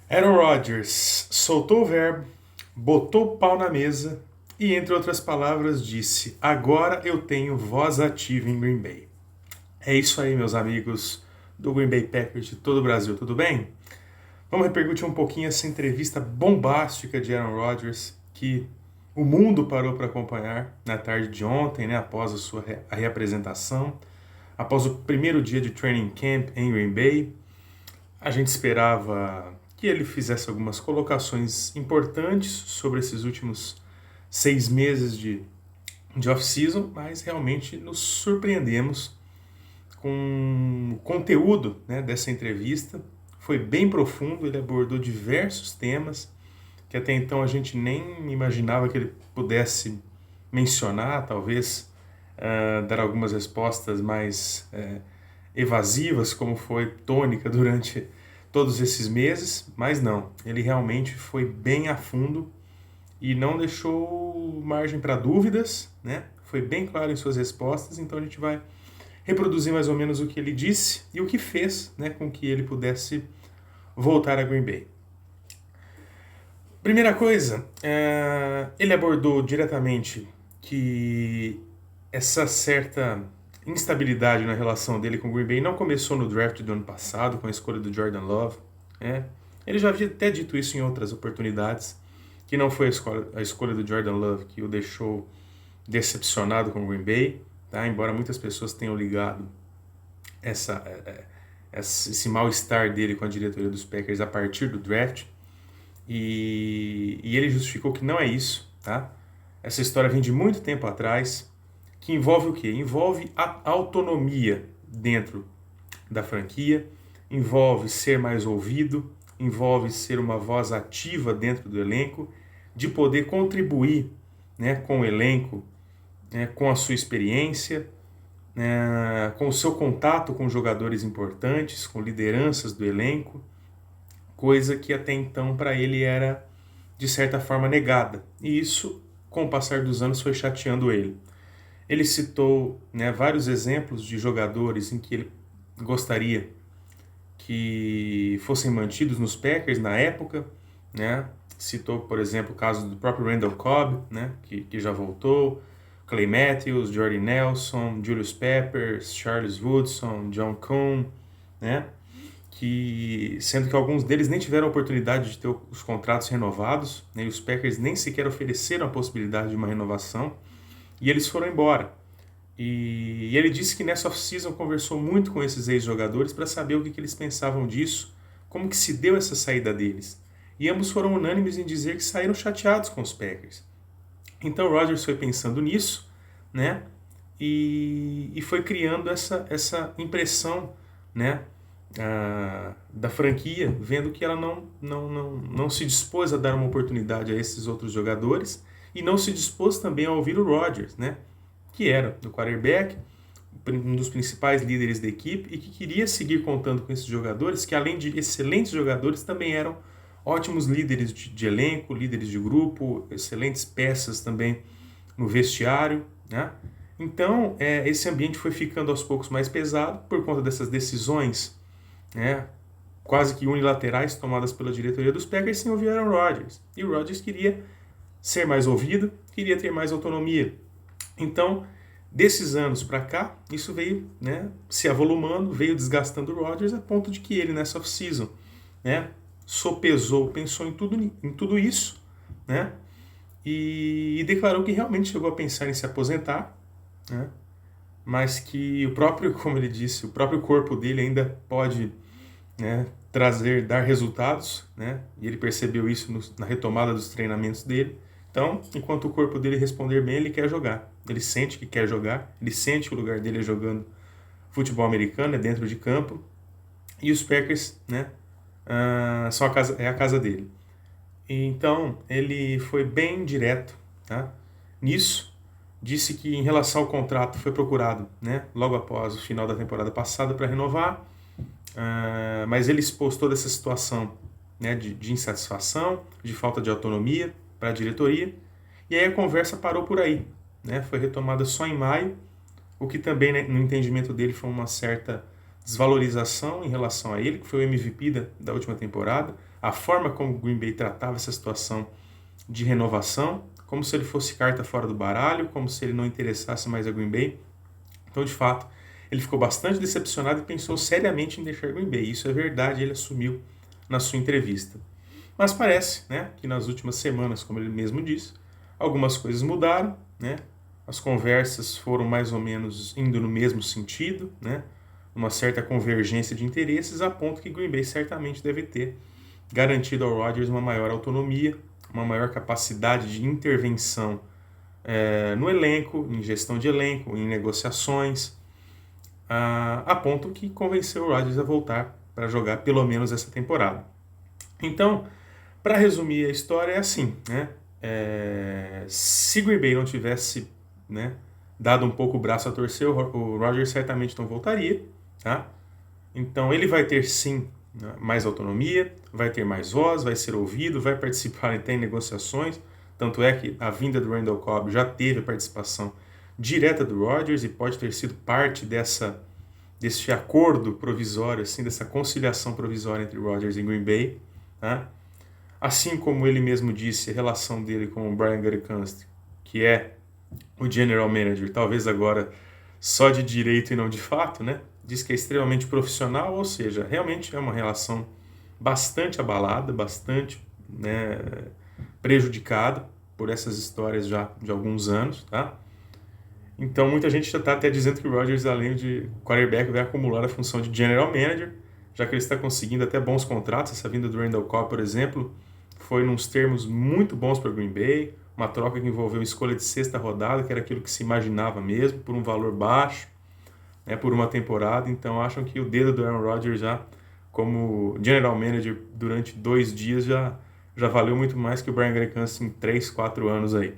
Aaron Rodgers soltou o verbo, botou o pau na mesa e, entre outras palavras, disse: Agora eu tenho voz ativa em Green Bay. É isso aí, meus amigos do Green Bay Packers de todo o Brasil, tudo bem? Vamos repercutir um pouquinho essa entrevista bombástica de Aaron Rodgers que o mundo parou para acompanhar na tarde de ontem, né, após a reapresentação, após o primeiro dia de training camp em Green Bay. A gente esperava que ele fizesse algumas colocações importantes sobre esses últimos 6 meses de off-season, mas realmente nos surpreendemos com o conteúdo, né, dessa entrevista. Foi bem profundo, ele abordou diversos temas que até então a gente nem imaginava que ele pudesse mencionar, talvez dar algumas respostas mais evasivas, como foi tônica durante todos esses meses, mas não, ele realmente foi bem a fundo e não deixou margem para dúvidas, né? Foi bem claro em suas respostas, então a gente vai reproduzir mais ou menos o que ele disse e o que fez, né, com que ele pudesse voltar a Green Bay. Primeira coisa, ele abordou diretamente que essa certa instabilidade na relação dele com o Green Bay não começou no draft do ano passado, com a escolha do Jordan Love. Né? Ele já havia até dito isso em outras oportunidades, que não foi a escolha do Jordan Love que o deixou decepcionado com o Green Bay, tá? Embora muitas pessoas tenham ligado esse mal-estar dele com a diretoria dos Packers a partir do draft, e ele justificou que não é isso, tá? Essa história vem de muito tempo atrás, que envolve o quê? Envolve a autonomia dentro da franquia, envolve ser mais ouvido, envolve ser uma voz ativa dentro do elenco, de poder contribuir, né, com o elenco, né, com a sua experiência, né, com o seu contato com jogadores importantes, com lideranças do elenco, coisa que até então para ele era de certa forma negada. E isso, com o passar dos anos, foi chateando ele. Ele citou, né, vários exemplos de jogadores em que ele gostaria que fossem mantidos nos Packers na época, né? Citou, por exemplo, o caso do próprio Randall Cobb, né, que já voltou, Clay Matthews, Jordy Nelson, Julius Peppers, Charles Woodson, John Kuhn, né? Sendo que alguns deles nem tiveram a oportunidade de ter os contratos renovados, né, e os Packers nem sequer ofereceram a possibilidade de uma renovação, e eles foram embora. E ele disse que nessa off-season conversou muito com esses ex-jogadores para saber o que eles pensavam disso, como que se deu essa saída deles. E ambos foram unânimes em dizer que saíram chateados com os Packers. Então o Rodgers foi pensando nisso, né? E foi criando essa impressão, né, da franquia, vendo que ela não se dispôs a dar uma oportunidade a esses outros jogadores e não se dispôs também a ouvir o Rodgers, né, que era o quarterback, um dos principais líderes da equipe e que queria seguir contando com esses jogadores, que além de excelentes jogadores, também eram ótimos líderes de elenco, líderes de grupo, excelentes peças também no vestiário, né? Então, esse ambiente foi ficando aos poucos mais pesado por conta dessas decisões, né, quase que unilaterais tomadas pela diretoria dos Packers sem ouvir Aaron Rodgers. E o Rodgers queria ser mais ouvido, queria ter mais autonomia. Então, desses anos para cá, isso veio, né, se avolumando, veio desgastando o Rodgers a ponto de que ele, nessa off-season, né, sopesou, pensou em tudo isso, né, e declarou que realmente chegou a pensar em se aposentar, né, mas que o próprio, como ele disse, o próprio corpo dele ainda pode, né, dar resultados, né, e ele percebeu isso na retomada dos treinamentos dele. Então, enquanto o corpo dele responder bem, ele quer jogar. Ele sente que quer jogar, ele sente que o lugar dele é jogando futebol americano, é dentro de campo. E os Packers, né, é a casa dele. Então, ele foi bem direto, tá, nisso. Disse que em relação ao contrato foi procurado, né, logo após o final da temporada passada para renovar, mas ele expôs toda essa situação, né, de insatisfação, de falta de autonomia para a diretoria, e aí a conversa parou por aí, né, foi retomada só em maio, o que também, né, no entendimento dele foi uma certa desvalorização em relação a ele, que foi o MVP da última temporada, a forma como o Green Bay tratava essa situação de renovação, como se ele fosse carta fora do baralho, como se ele não interessasse mais a Green Bay. Então, de fato, ele ficou bastante decepcionado e pensou seriamente em deixar Green Bay. Isso é verdade, ele assumiu na sua entrevista. Mas parece, né, que nas últimas semanas, como ele mesmo disse, algumas coisas mudaram, né? As conversas foram mais ou menos indo no mesmo sentido, né? Uma certa convergência de interesses, a ponto que Green Bay certamente deve ter garantido ao Rodgers uma maior autonomia, uma maior capacidade de intervenção no elenco, em gestão de elenco, em negociações, a ponto que convenceu o Rodgers a voltar para jogar pelo menos essa temporada. Então, para resumir a história, é assim, né? Se Green Bay não tivesse, né, dado um pouco o braço a torcer, o Rodgers certamente não voltaria, tá? Então ele vai ter sim mais autonomia, vai ter mais voz, vai ser ouvido, vai participar até em negociações, tanto é que a vinda do Randall Cobb já teve a participação direta do Rodgers e pode ter sido parte desse acordo provisório, assim, dessa conciliação provisória entre Rodgers e Green Bay, tá? Assim como ele mesmo disse, a relação dele com o Brian Gutekunst, que é o General Manager, talvez agora só de direito e não de fato, né? Diz que é extremamente profissional, ou seja, realmente é uma relação bastante abalada, bastante, né, prejudicada por essas histórias já de alguns anos, tá? Então muita gente já está até dizendo que o Rodgers, além de quarterback, vai acumular a função de General Manager, já que ele está conseguindo até bons contratos. Essa vinda do Randall Cobb, por exemplo, foi nos termos muito bons para o Green Bay, uma troca que envolveu escolha de sexta rodada, que era aquilo que se imaginava mesmo, por um valor baixo, né, por uma temporada. Então acham que o dedo do Aaron Rodgers já, como General Manager durante 2 dias, já valeu muito mais que o Brian Gutekunst em 3, 4 anos aí.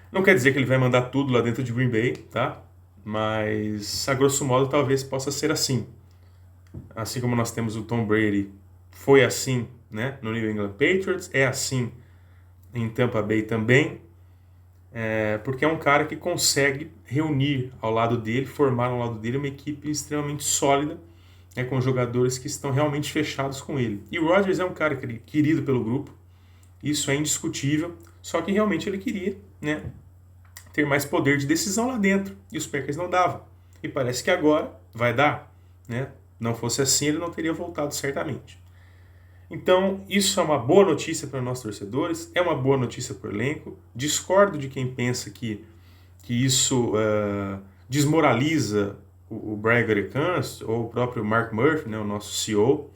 Não quer dizer que ele vai mandar tudo lá dentro de Green Bay, tá? Mas, a grosso modo, talvez possa ser assim. Assim como nós temos o Tom Brady, foi assim, né, no New England Patriots, é assim em Tampa Bay também, porque é um cara que consegue reunir ao lado dele, formar ao lado dele uma equipe extremamente sólida, né, com jogadores que estão realmente fechados com ele. E o Rodgers é um cara querido pelo grupo, isso é indiscutível, só que realmente ele queria, né, ter mais poder de decisão lá dentro, e os Packers não davam. E parece que agora vai dar, né? Não fosse assim, ele não teria voltado certamente. Então, isso é uma boa notícia para nós torcedores, é uma boa notícia para o elenco. Discordo de quem pensa que isso desmoraliza o Brian Gutekunst ou o próprio Mark Murphy, né, o nosso CEO.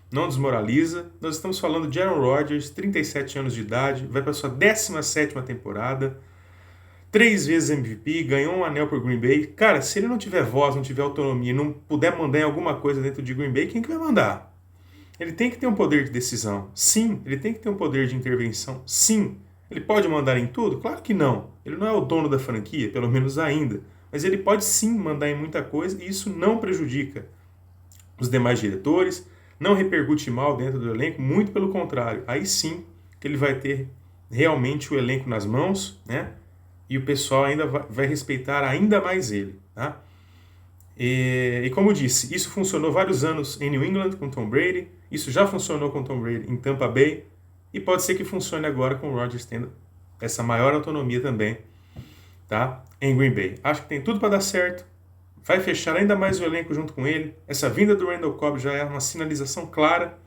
Não desmoraliza. Nós estamos falando de Aaron Rodgers, 37 anos de idade, vai para a sua 17ª temporada, 3 vezes MVP, ganhou um anel por Green Bay. Cara, se ele não tiver voz, não tiver autonomia, não puder mandar em alguma coisa dentro de Green Bay, quem que vai mandar? Ele tem que ter um poder de decisão. Sim. Ele tem que ter um poder de intervenção. Sim. Ele pode mandar em tudo? Claro que não. Ele não é o dono da franquia, pelo menos ainda. Mas ele pode sim mandar em muita coisa e isso não prejudica os demais diretores, não repercute mal dentro do elenco, muito pelo contrário. Aí sim que ele vai ter realmente o elenco nas mãos, né? E o pessoal ainda vai respeitar ainda mais ele, tá? E como eu disse, isso funcionou vários anos em New England com Tom Brady, isso já funcionou com Tom Brady em Tampa Bay, e pode ser que funcione agora com o Rodgers tendo essa maior autonomia também, tá? Em Green Bay. Acho que tem tudo para dar certo, vai fechar ainda mais o elenco junto com ele. Essa vinda do Randall Cobb já é uma sinalização clara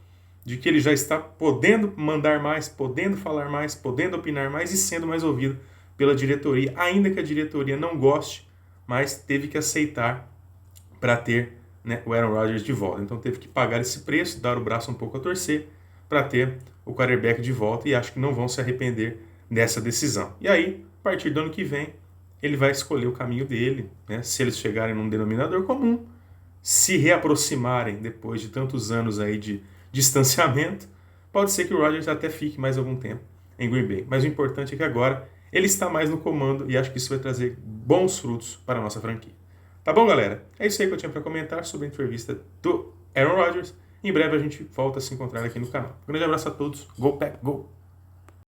de que ele já está podendo mandar mais, podendo falar mais, podendo opinar mais e sendo mais ouvido pela diretoria, ainda que a diretoria não goste, mas teve que aceitar para ter, né, o Aaron Rodgers de volta. Então teve que pagar esse preço, dar o braço um pouco a torcer para ter o quarterback de volta, e acho que não vão se arrepender dessa decisão. E aí, a partir do ano que vem, ele vai escolher o caminho dele, né, se eles chegarem num denominador comum, se reaproximarem depois de tantos anos aí de distanciamento, pode ser que o Rodgers até fique mais algum tempo em Green Bay. Mas o importante é que agora ele está mais no comando e acho que isso vai trazer bons frutos para a nossa franquia. Tá bom, galera? É isso aí que eu tinha para comentar sobre a entrevista do Aaron Rodgers. Em breve a gente volta a se encontrar aqui no canal. Um grande abraço a todos. Go Pack, go!